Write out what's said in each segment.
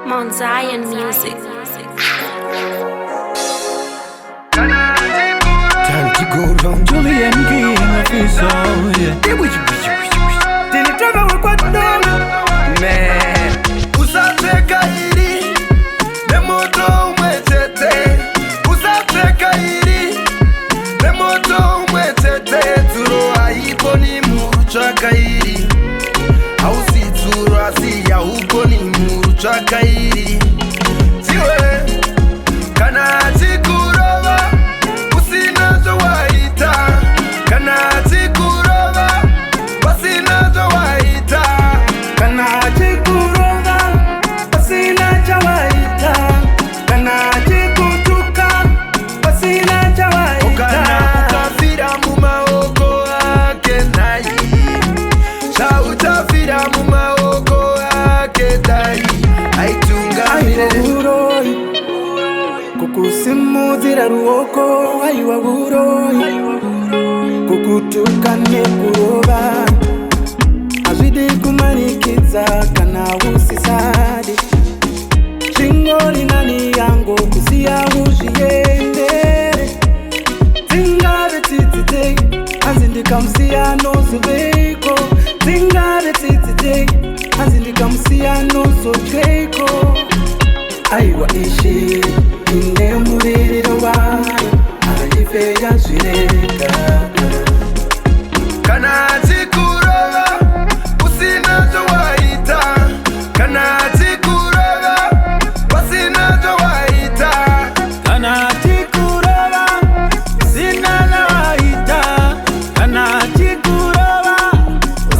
Mount Zion Music. Time to go down. Julian King official, yeah. Dilitoka kwa down. Man, usateka hili nemoto umwetete. Usateka hili nemoto umwetete. Turo haipo ni muruchaka hili. Hausi turo asi ya huko ni muruchaka hili. Siwe kanati kuroba usinazo waita. Kanati kuroba wasinazo waita. Kanati kuroba wasinazo waita. Kanati kutuka wasinazo waita. Ukana ukafira mumaoko ake nai. Sa utafira mumaoko ake dai. Aitunga Uroi kukusimuzira ruoko aiwa uroi kukutukane kuroba azidi kumanikiza kana usisadi chingori nani yango kusia ujiendere tingare titite azindika msia no zubeko tingare titite azindika msia no zubeko aiwa ishi ine muririro wayo ayife yazireka kanati kuroba usinazo waita. Kanati kuroba wasinazo waita. kanati kuroba sinana waita kanati kuroba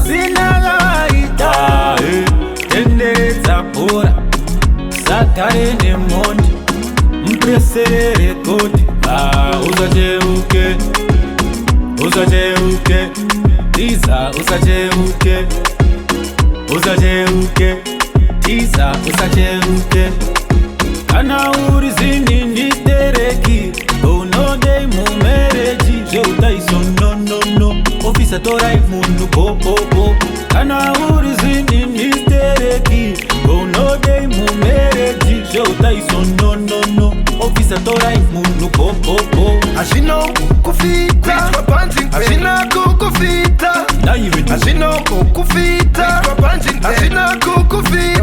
sinana waita tendereza pora satare ne mondi mpresere kodi usacheuke usacheuke tiza usacheuke usacheuke tiza usacheuke kana uri zini nditereki unode mumereji jeutaiso no no no ofisa torai mundu po po po kana uri zini nditereki unode mumereji jeutaiso no no no ofisa torai mundu po po po Ashino kufita Ashina kukufita na even Ashino kukufita Ashina kukufita